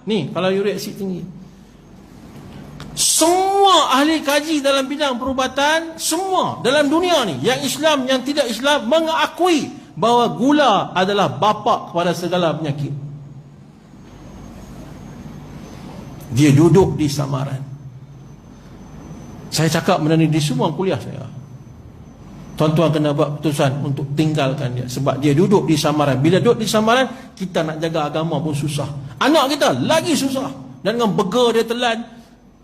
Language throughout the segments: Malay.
Ni kalau uric asid tinggi. Semua ahli kaji dalam bidang perubatan, semua dalam dunia ni, yang Islam, yang tidak Islam, mengakui bahawa gula adalah bapa kepada segala penyakit. Dia duduk di samaran. Saya cakap benda ni di semua kuliah saya. Tuan-tuan kena buat keputusan untuk tinggalkan dia, sebab dia duduk di samaran. Bila duduk di samaran, kita nak jaga agama pun susah. Anak kita lagi susah. Dan dengan burger dia telan,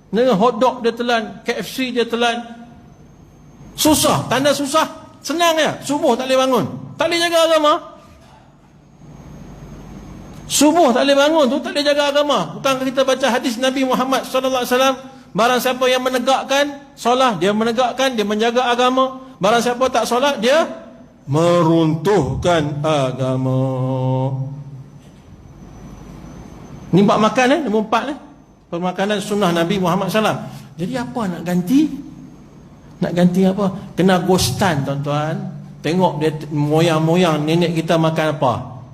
dengan hotdog dia telan, KFC dia telan. Susah. Tanda susah, senang ya. Subuh tak boleh bangun, tak boleh jaga agama. Subuh tak boleh bangun tu tak boleh jaga agama. Bukankah kita baca hadis Nabi Muhammad SAW, barang siapa yang menegakkan solat, dia menegakkan, dia menjaga agama. Barang siapa tak solat, dia meruntuhkan agama. Ni bab makan nombor 4 Permakanan sunnah Nabi Muhammad SAW. Jadi apa nak ganti? Nak ganti apa? Kena ghostan tuan-tuan. Tengok dia moyang-moyang nenek kita makan apa.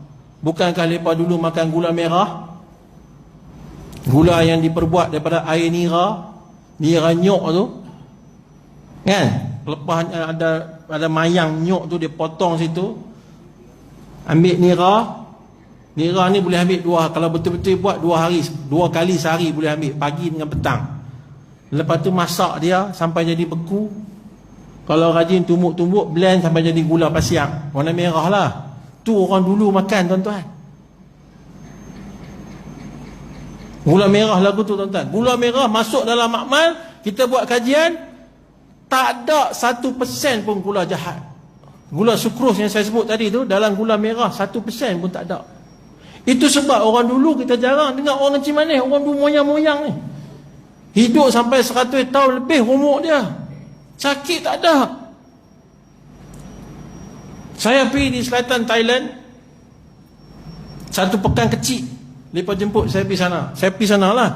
Bukankah mereka dulu makan gula merah? Gula yang diperbuat daripada air nira, nira nyok tu, kan? Lepas ada mayang nyok tu, dia potong situ, ambil nira. Nira ni boleh ambil kalau betul-betul buat 2 kali sehari boleh ambil, pagi dengan petang. Lepas tu masak dia sampai jadi beku. Kalau rajin tumbuk-tumbuk, blend sampai jadi gula pasiang, warna merah lah. Tu orang dulu makan tuan-tuan. Gula merah lagu tu tuan-tuan. Gula merah masuk dalam makmal, kita buat kajian, tak ada 1% pun gula jahat. Gula sukros yang saya sebut tadi tu, dalam gula merah 1% pun tak ada. Itu sebab orang dulu kita jarang dengar orang kencing manis. Orang dulu moyang-moyang ni hidup sampai 100 tahun lebih umur dia, sakit tak ada. Saya pergi di selatan Thailand, satu pekan kecil. Lepas jemput saya pergi sana. Saya pergi sana lah.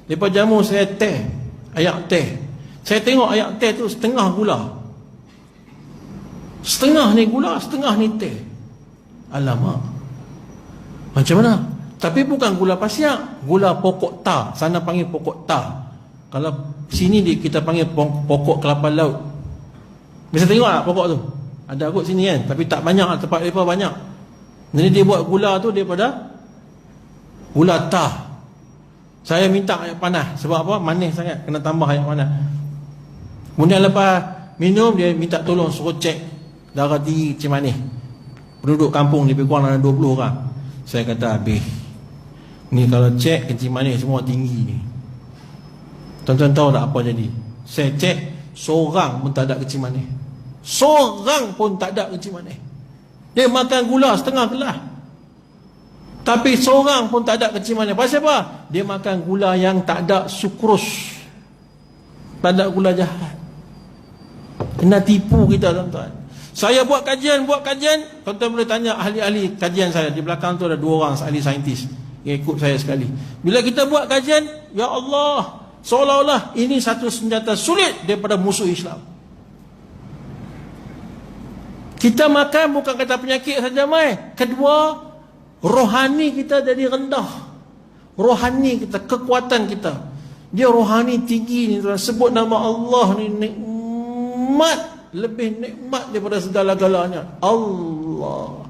Lepas jamu saya teh, ayak teh. Saya tengok ayak teh tu setengah gula. Setengah ni gula, setengah ni teh. Alamak, macam mana? Tapi bukan gula pasiak, gula pokok tar. Sana panggil pokok tar. Kalau sini kita panggil pokok kelapa laut. Bisa tengok tak pokok tu? Ada kot sini kan, tapi tak banyak lah, tempat mereka banyak. Jadi dia buat gula tu daripada gula tar. Saya minta air panas. Sebab apa? Manis sangat, kena tambah air panas. Kemudian lepas minum, dia minta tolong suruh cek darah tinggi, kencing manis. Penduduk kampung lebih kurang ada 20 orang. Saya kata, habis ni kalau cek kencing manis semua tinggi ni. Tuan-tuan tahu tak apa jadi? Saya cek, seorang pun tak ada kencing manis. Seorang pun tak ada kencing manis. Dia makan gula setengah gelas, tapi seorang pun tak ada kencing manis. Pasal apa? Dia makan gula yang tak ada sukros, tak ada gula jahat. Kena tipu kita tuan-tuan. Saya buat kajian, tuan-tuan boleh tanya ahli-ahli kajian saya. Di belakang tu ada 2 orang ahli saintis yang ikut saya sekali. Bila kita buat kajian, ya Allah, seolah-olah ini satu senjata sulit daripada musuh Islam. Kita makan bukan kata penyakit saja mai. Kedua, rohani kita jadi rendah. Rohani kita, kekuatan kita, dia rohani tinggi ni tuan. Sebut nama Allah ni nikmat, lebih nikmat daripada segala-galanya, Allah.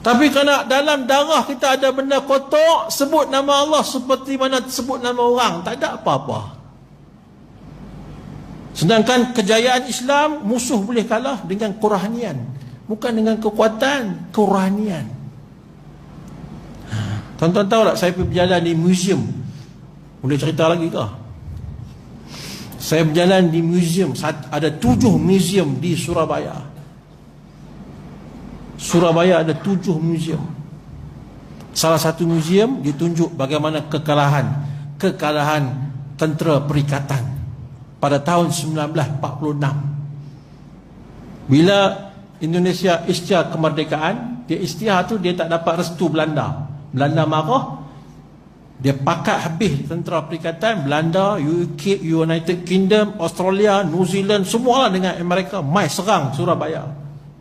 Tapi kalau dalam darah kita ada benda kotor, sebut nama Allah seperti mana sebut nama orang, tak ada apa-apa. Sedangkan kejayaan Islam, musuh boleh kalah dengan kerohanian, bukan dengan kekuatan, kerohanian. Tuan-tuan tahu tak, saya pergi berjalan di museum. Boleh cerita lagi ke? Saya berjalan di museum, ada 7 museum di Surabaya. Surabaya ada 7 museum. Salah satu museum ditunjuk bagaimana kekalahan tentera perikatan pada tahun 1946. Bila Indonesia isytihar kemerdekaan, dia isytihar tu dia tak dapat restu Belanda. Belanda marah, dia pakat habis tentera perikatan. Belanda, UK, United Kingdom, Australia, New Zealand, semualah dengan Amerika mai serang Surabaya.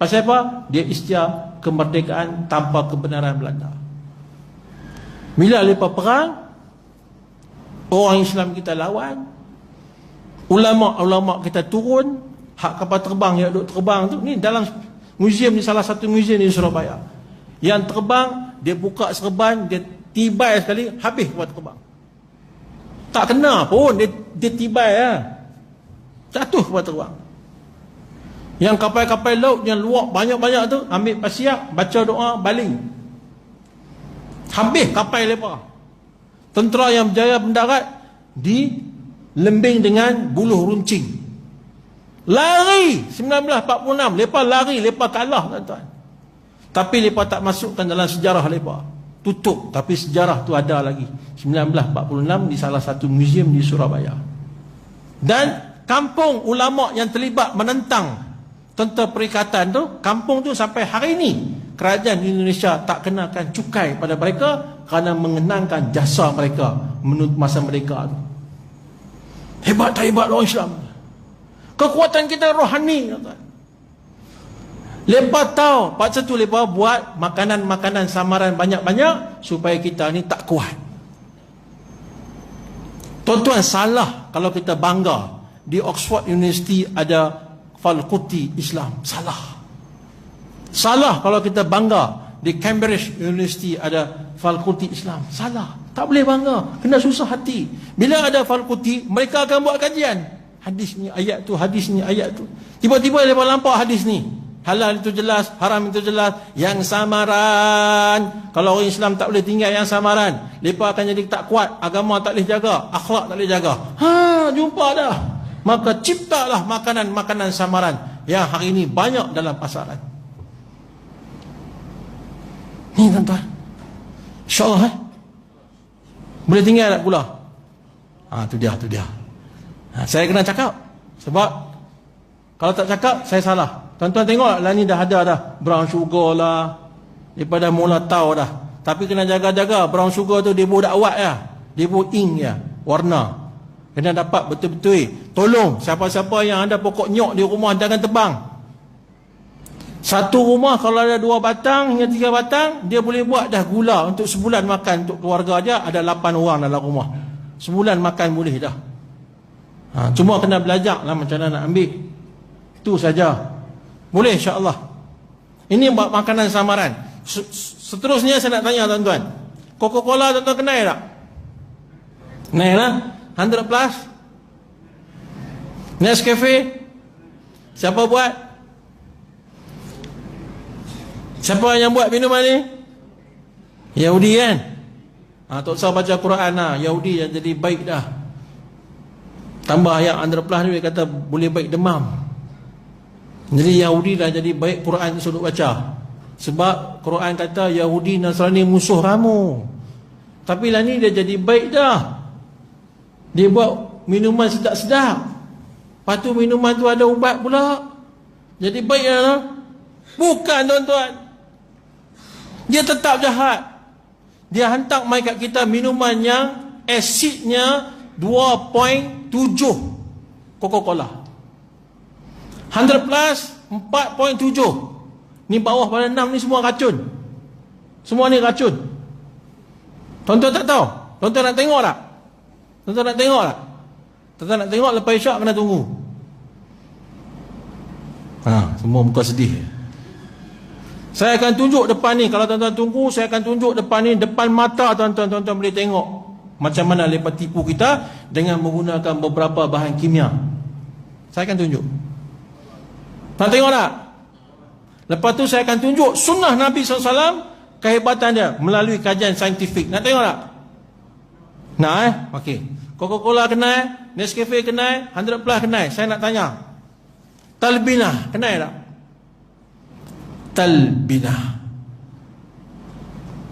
Pasal apa? Dia isytihar kemerdekaan tanpa kebenaran Belanda. Bila lepas perang, orang Islam kita lawan, ulama-ulama kita turun, hak kapal terbang yang duk terbang tu, ni dalam muzium ni, salah satu muzium di Surabaya. Yang terbang, dia buka serban, dia tibai sekali, habis kapal terbang. Tak kena pun, dia tibai lah. Jatuh kapal terbang. Yang kapal-kapal laut yang luar banyak-banyak tu, ambil pasir, baca doa, baling. Habis kapal lepas. Tentera yang berjaya mendarat dilembing dengan buluh runcing. Lari 1946, lepas lari, lepas kalah tuan-tuan. Tapi lepas tak masukkan dalam sejarah lepas. Tutup, tapi sejarah tu ada lagi. 1946 di salah satu muzium di Surabaya. Dan kampung ulama yang terlibat menentang tentera perikatan tu, kampung tu sampai hari ini kerajaan Indonesia tak kenakan cukai pada mereka kerana mengenangkan jasa mereka menurut masa mereka tu. Hebat tak hebat orang Islam? Kekuatan kita rohani. Lepas tahu, paksa tu lepas buat makanan-makanan samaran banyak-banyak supaya kita ni tak kuat. Tuan-tuan, salah kalau kita bangga di Oxford University ada fakulti Islam. Salah kalau kita bangga di Cambridge University ada fakulti Islam. Salah. Tak boleh bangga. Kena susah hati. Bila ada fakulti, mereka akan buat kajian. Hadis ni ayat tu, hadis ni ayat tu. Tiba-tiba mereka nampak hadis ni. Halal itu jelas, haram itu jelas. Yang samaran, kalau orang Islam tak boleh tinggal yang samaran, mereka akan jadi tak kuat. Agama tak boleh jaga, akhlak tak boleh jaga. Jumpa dah. Maka ciptalah makanan-makanan samaran yang hari ini banyak dalam pasaran. Ni tuan-tuan, InsyaAllah boleh tinggal tak pula? Tu dia. Saya kena cakap. Sebab kalau tak cakap, saya salah. Tuan-tuan tengok lah ni dah ada dah. Brown sugar lah, daripada mula tahu dah. Tapi kena jaga-jaga. Brown sugar tu dia buat dakwat ya, dia buat ink ya, warna. Kena dapat betul-betul. Tolong siapa-siapa yang ada pokok nyok di rumah, jangan tebang. Satu rumah kalau ada 2 batang hingga 3 batang, dia boleh buat dah gula untuk sebulan makan. Untuk keluarga dia ada 8 orang dalam rumah, sebulan makan boleh dah. Cuma kena belajar lah macam mana nak ambil. Itu saja. Boleh insya-Allah. Ini makanan samaran. Seterusnya saya nak tanya tuan-tuan, Coca-Cola tuan-tuan kenal tak? Kenal lah. 100 plus. Nescafe, siapa buat? Siapa yang buat minuman ni? Yahudi kan? Tak usah baca Quran lah. Yahudi yang jadi baik dah. Tambah ayat 100 plus ni, dia kata boleh baik demam. Jadi Yahudi dah jadi baik, Quran suruh baca. Sebab Quran kata Yahudi Nasrani musuh kamu. Tapi lah ni dia jadi baik dah. Dia buat minuman sedap-sedap. Lepas tu minuman tu ada ubat pula. Jadi baik lah. Bukan tuan-tuan. Dia tetap jahat. Dia hantar mai kat kita minuman yang asidnya 2.7 Coca-Cola. 100 plus 4.7. Ni bawah pada 6 ni semua racun. Semua ni racun. Tuan-tuan tak tahu? Tuan-tuan nak tengok tak? Tuan-tuan nak tengok tak? Tuan-tuan nak tengok, lepas isyak kena tunggu. Semua muka sedih. Saya akan tunjuk depan ni. Kalau tuan-tuan tunggu, saya akan tunjuk depan ni, depan mata tuan-tuan. Tuan-tuan boleh tengok macam mana mereka tipu kita dengan menggunakan beberapa bahan kimia. Saya akan tunjuk. Nak tengok tak? Lepas tu saya akan tunjuk sunnah Nabi SAW, kehebatan dia melalui kajian saintifik. Nak tengok tak? Nak Okey. Coca-Cola kenal, Nescafe kenal, 100 plus kenal. Saya nak tanya, Talbinah kenal tak? Talbinah.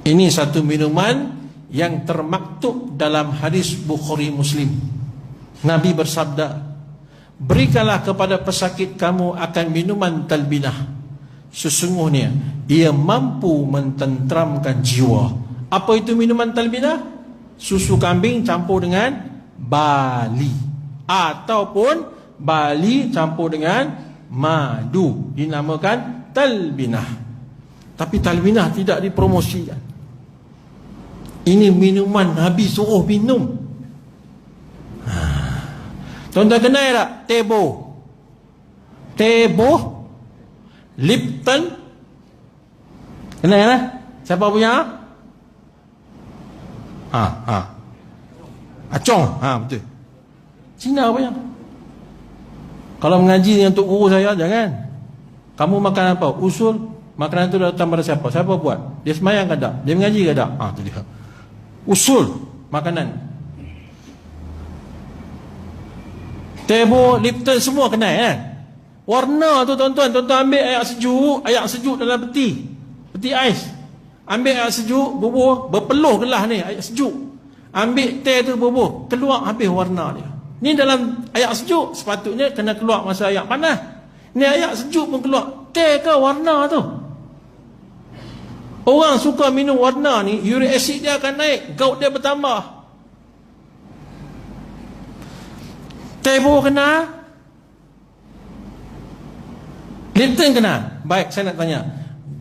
Ini satu minuman yang termaktub dalam hadis Bukhari Muslim. Nabi bersabda, berikanlah kepada pesakit kamu akan minuman talbinah. Sesungguhnya ia mampu mententeramkan jiwa. Apa itu minuman talbinah? Susu kambing campur dengan bali, ataupun bali campur dengan madu, dinamakan talbinah. Tapi talbinah tidak dipromosikan. Ini minuman Nabi suruh minum. Tuan-tuan kenal tak? Tebo, Lipton. Kenal tak? Siapa punya? Acong. Betul. Cina punya. Kalau mengaji dengan Tok Guru saya, jangan. Kamu makan apa? Usul. Makanan itu datang pada siapa? Siapa buat? Dia semayang ke tak? Dia mengaji ke tak? Itu dia. Usul makanan. Tebo, Lipton semua kenal kan? Warna tu tuan-tuan ambil air sejuk dalam peti ais. Ambil air sejuk, bubuh, berpeluh gelas ni, air sejuk. Ambil teh tu bubuh, keluar habis warna dia. Ni dalam air sejuk, sepatutnya kena keluar masa air panas. Ni air sejuk pun keluar. Teh ke warna tu? Orang suka minum warna ni, uric acid dia akan naik, gout dia bertambah. Tebo kena, Lipton kena. Baik, saya nak tanya,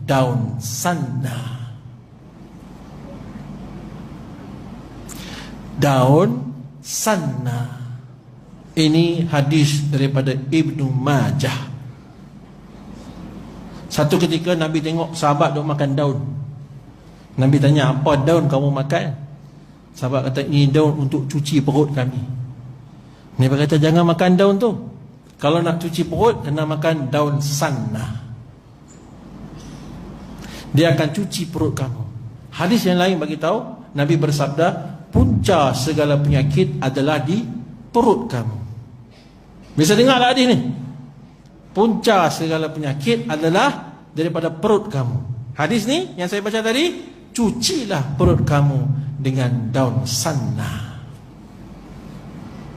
daun sana. Daun sana. Ini hadis daripada Ibnu Majah. Satu ketika Nabi tengok sahabat duk makan daun. Nabi tanya, apa daun kamu makan? Sahabat kata, ini daun untuk cuci perut kami. Nabi kata, jangan makan daun tu. Kalau nak cuci perut, kena makan daun sana. Dia akan cuci perut kamu. Hadis yang lain bagi tahu, Nabi bersabda, punca segala penyakit adalah di perut kamu. Bisa dengar tak hadis ni? Punca segala penyakit adalah daripada perut kamu. Hadis ni yang saya baca tadi, cucilah perut kamu dengan daun sana.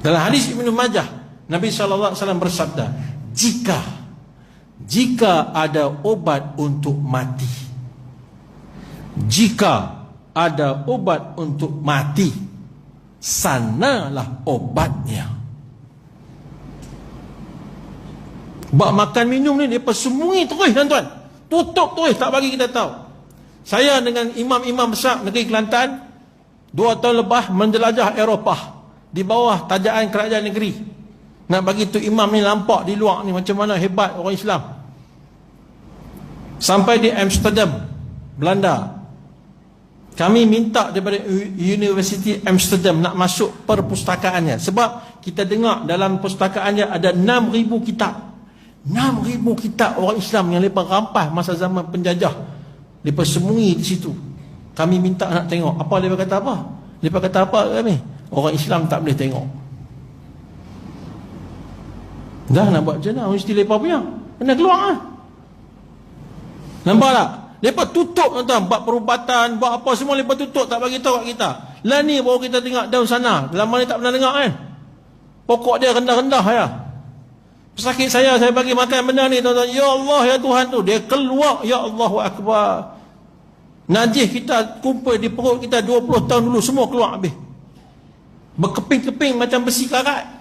Dalam hadis Ibnu Majah, Nabi SAW bersabda, jika ada obat untuk mati, jika ada obat untuk mati, sanalah obatnya. Bak makan minum ni dia persembunyi terus tuan-tuan. Tutup terus, tak bagi kita tahu. Saya dengan imam-imam besar negeri Kelantan 2 tahun lepas menjelajah Eropah di bawah tajaan kerajaan negeri. Nak bagi tu imam ni nampak di luar ni macam mana hebat orang Islam. Sampai di Amsterdam, Belanda. Kami minta daripada University Amsterdam nak masuk perpustakaannya. Sebab kita dengar dalam pustakaannya ada 6,000 kitab. 6,000 kitab orang Islam yang mereka rampas masa zaman penjajah. Mereka sembunyi di situ. Kami minta nak tengok. Apa mereka kata apa? Mereka kata apa kami? Orang Islam tak boleh tengok. Dah nak buat macam mana? Mesti mereka punya. Kena keluar lah. Nampak tak? Mereka tutup tuan-tuan. Buat perubatan, buat apa semua mereka tutup. Tak bagi tahu kat kita. Lah ni baru kita tengok daun sana. Lama ni tak pernah dengar kan? Pokok dia rendah-rendah ya. Pesakit saya bagi makan benda ni tuan-tuan. Ya Allah ya Tuhan tu. Dia keluar. Ya Allahu Akbar. Najis kita kumpul di perut kita 20 tahun dulu. Semua keluar habis. Berkeping-keping macam besi karat.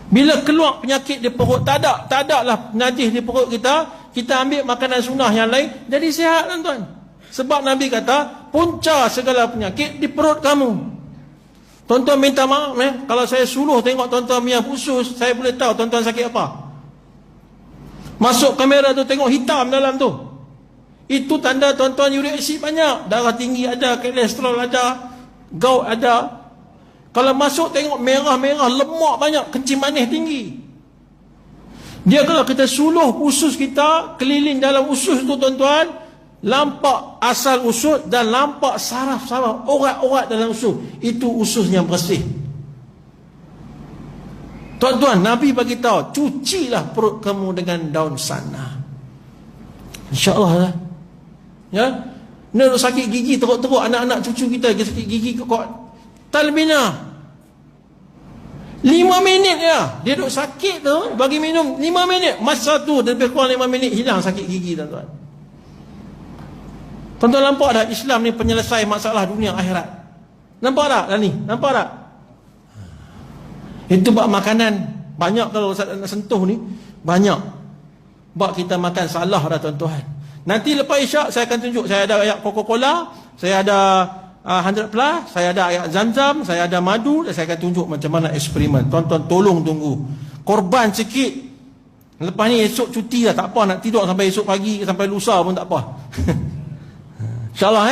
Bila keluar penyakit di perut, tak ada lah najis di perut kita. Kita ambil makanan sunnah yang lain, jadi sihat tuan-tuan. Sebab Nabi kata, punca segala penyakit di perut kamu. Tuan-tuan minta maaf kalau saya suluh tengok tuan-tuan punya usus, saya boleh tahu tuan-tuan sakit apa. Masuk kamera tu tengok hitam dalam tu. Itu tanda tuan-tuan uric acid banyak. Darah tinggi ada, kolesterol ada, gout ada. Kalau masuk tengok merah-merah, lemak banyak, kencing manis tinggi. Dia kalau kita suluh usus kita, keliling dalam usus tu tuan-tuan, lampak asal usus dan lampak saraf-saraf, urat-urat dalam usus. Itu usus yang bersih. Tuan-tuan, Nabi bagi tahu, cucilah perut kamu dengan daun sana. InsyaAllah lah. Ya, ni sakit gigi teruk-teruk, anak-anak cucu kita sakit gigi kekot. Talbina 5 minit ya. Dia duduk sakit tu, bagi minum 5 minit. Masa tu lebih kurang 5 minit hilang sakit gigi tuan-tuan. Tuan-tuan nampak tak Islam ni penyelesai masalah dunia akhirat? Nampak tak dah ni? Nampak tak? Itu bab makanan. Banyak kalau Ustaz nak sentuh ni, banyak. Bab kita makan salah dah tuan-tuan. Nanti lepas isyak saya akan tunjuk. Saya ada ayat Coca-Cola, saya ada 100 plus, saya ada ayat Zam-Zam, saya ada madu, dan saya akan tunjuk macam mana eksperimen. Tuan-tuan tolong tunggu. Korban sikit. Lepas ni esok cuti lah, tak apa, nak tidur sampai esok pagi, sampai lusa pun tak apa. InsyaAllah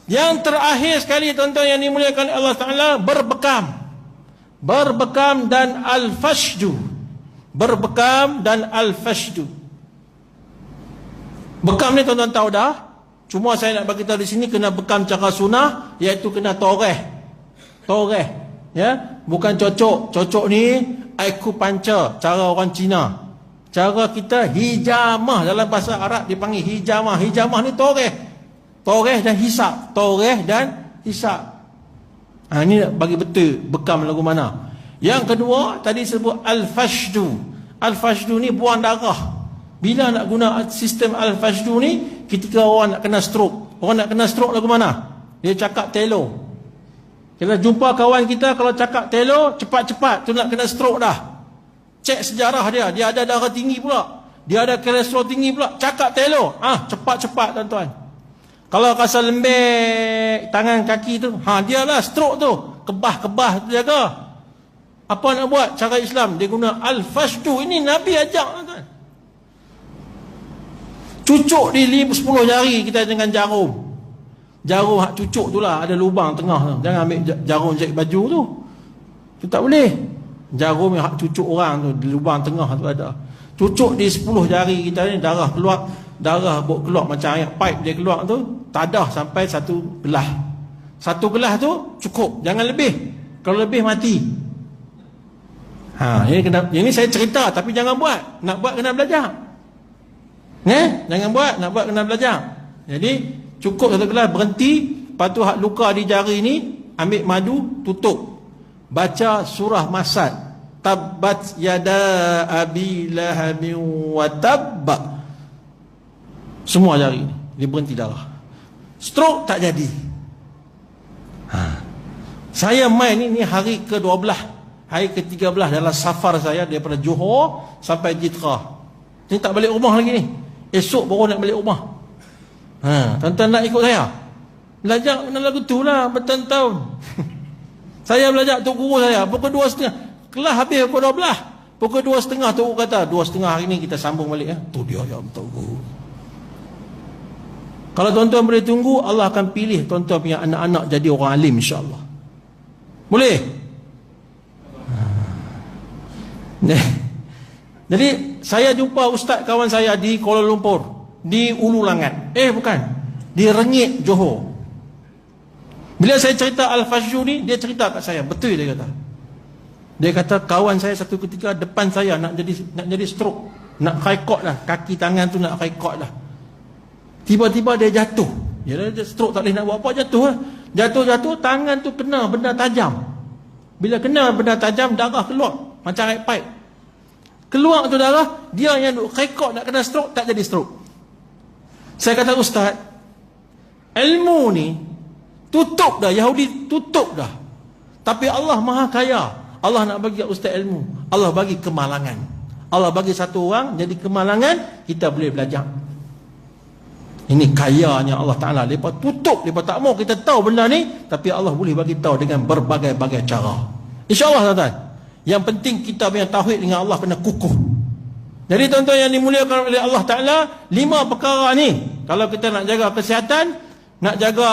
Yang terakhir sekali tuan-tuan yang dimuliakan Allah Ta'ala, berbekam. Berbekam dan al-fashdu. Berbekam dan al-fashdu. Bekam ni tuan-tuan tahu dah. Cuma saya nak bagi tahu di sini kena bekam cara sunnah, iaitu kena toreh. Toreh. Ya, bukan cocok. Cocok ni acupuncture, cara orang Cina. Cara kita hijamah, dalam bahasa Arab dipanggil hijamah. Hijamah ni toreh. Toreh dan hisap. Toreh dan hisap. Ini bagi betul bekam lagu mana. Yang kedua tadi sebut al-fashdu. Al-fashdu ni buang darah. Bila nak guna sistem al-fashdu ni, ketika orang nak kena stroke. Orang nak kena stroke lagu mana? Dia cakap telo. Kita jumpa kawan kita, kalau cakap telo, cepat-cepat tu nak kena stroke dah. Cek sejarah dia, dia ada darah tinggi pula, dia ada kolesterol tinggi pula, cakap telo, cepat-cepat tuan-tuan. Kalau rasa lembek tangan kaki tu, dialah stroke tu, kebah-kebah tu jaga. Apa nak buat? Cara Islam dia guna al-fashdu. Ini Nabi ajak tuan-tuan. Cucuk di 10 jari kita dengan jarum. Jarum hak cucuk tu lah, ada lubang tengah tu. Jangan ambil jarum jahit baju tu. Tu tak boleh. Jarum yang hak cucuk orang tu, di lubang tengah tu ada. Cucuk di 10 jari kita ni, darah keluar. Darah keluar macam air pipe dia keluar tu, tadah sampai 1 gelas. 1 gelas tu cukup, jangan lebih. Kalau lebih mati. Ini saya cerita, tapi jangan buat. Nak buat kena belajar. Jangan buat, nak buat kena belajar. Jadi cukup 1 gelas, berhenti. Lepas tu hak luka di jari ni, ambil madu, tutup. Baca surah Masad. Tabbat yada abi lahabin wa tabba. Semua jari ni, dia berhenti darah. Stroke tak jadi. Saya main ni hari ke-12, hari ke-13 dalam safar saya daripada Johor sampai Jitra. Ni tak balik rumah lagi ni. Esok baru nak balik rumah. Tuan-tuan nak ikut saya? Belajar kena lagu tu lah bertahun-tahun. Saya belajar tok guru saya pukul 2.30. Kelas habis pukul 12. Pukul 2.30 tok guru kata 2.30 hari ni kita sambung balik Tu dia yang tok guru. Kalau tuan-tuan boleh tunggu, Allah akan pilih tuan-tuan punya anak-anak jadi orang alim, insya-Allah. Boleh? Jadi saya jumpa ustaz kawan saya di Kuala Lumpur, di Ulu Langat. Bukan, di Rengit, Johor. Bila saya cerita al-fashdu ni, dia cerita kat saya, betul dia kata. Dia kata kawan saya satu ketika depan saya nak jadi stroke, nak kaikot lah, kaki tangan tu nak kaikot lah. Tiba-tiba dia jatuh. Dia stroke, tak boleh nak buat apa, jatuh lah. Jatuh, tangan tu kena benda tajam. Bila kena benda tajam, darah keluar macam air pipe. Keluar tu darah, dia yang duk kaikot nak kena stroke, tak jadi stroke. Saya kata, ustaz, ilmu ni tutup dah, Yahudi tutup dah. Tapi Allah Maha Kaya. Allah nak bagi ustaz ilmu, Allah bagi kemalangan. Allah bagi satu orang jadi kemalangan, kita boleh belajar. Ini kayanya Allah Ta'ala. Lepas tutup, lepas tak mau kita tahu benda ni, tapi Allah boleh bagi tahu dengan berbagai-bagai cara. InsyaAllah tuan-tuan. Yang penting kita punya tauhid dengan Allah kena kukuh. Jadi tuan-tuan yang dimuliakan oleh Allah Ta'ala, 5 perkara ni, kalau kita nak jaga kesihatan, nak jaga,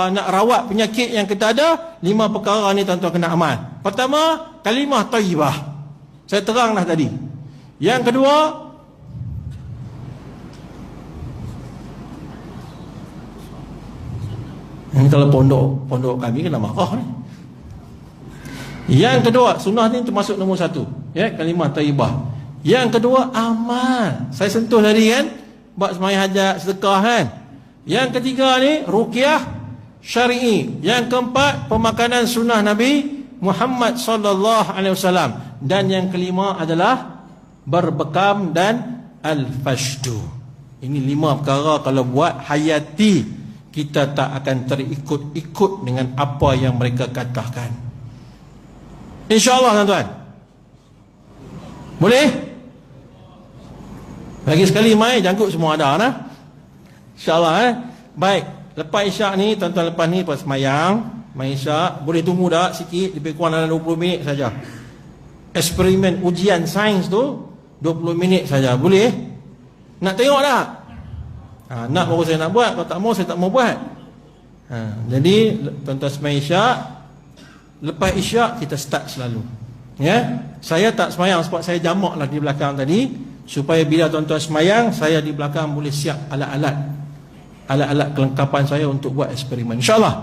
nak rawat penyakit yang kita ada, 5 perkara ni tuan-tuan kena amal. Pertama, kalimah thayyibah. Saya terang dah tadi. Yang kedua, ini kalau pondok kami kena marah ni. Yang kedua, sunnah ni termasuk nombor 1, ya, kalimah thayyibah. Yang kedua, amal. Saya sentuh tadi kan, buat sembahyang hajat, sedekah kan. Yang ketiga ni ruqyah syar'i. Yang keempat, pemakanan sunnah Nabi Muhammad sallallahu alaihi wasallam. Dan yang kelima adalah berbekam dan al-fashdu. Ini 5 perkara kalau buat hayati, kita tak akan terikut-ikut dengan apa yang mereka katakan. InsyaAllah tuan-tuan. Boleh? Lagi sekali mai jangkut semua ada nah. InsyaAllah Baik, lepas isyak ni, tuan-tuan lepas ni pas semayang, main isyak, boleh tunggu dah sikit, lebih kurang dalam 20 minit saja. Eksperimen ujian sains tu 20 minit saja. Boleh? Nak tengok tak? Nak baru saya nak buat, kalau tak mau saya tak mau buat. Jadi tuan-tuan semayang isyak, lepas isyak kita start selalu. Ya, saya tak semayang sebab saya jamak lah di belakang tadi, supaya bila tuan-tuan semayang, saya di belakang boleh siap alat-alat kelengkapan saya untuk buat eksperimen, insyaAllah.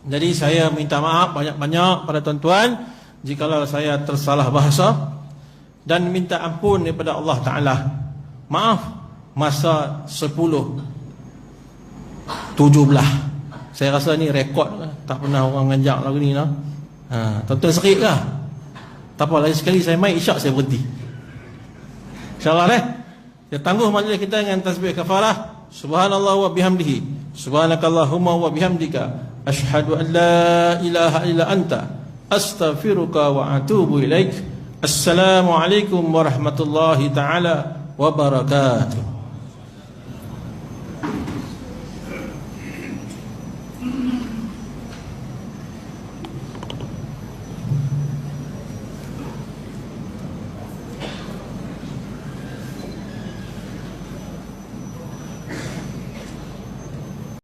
Jadi saya minta maaf banyak-banyak pada tuan-tuan jikalau saya tersalah bahasa, dan minta ampun daripada Allah Ta'ala. Maaf masa 10-17, saya rasa ni rekod lah. Tak pernah orang ngajak lagu ni lah. Tuan-tuan serik lah. Tak apa, lagi sekali saya main isyak saya berhenti, InsyaAllah kita tangguh majlis kita dengan tasbih kafarah. Subhanallah wa bihamdihi, subhanakallahumma wa bihamdika, asyhadu an la ilaha illa anta, astaghfiruka wa atubu ilaik. Assalamualaikum warahmatullahi taala wabarakatuh.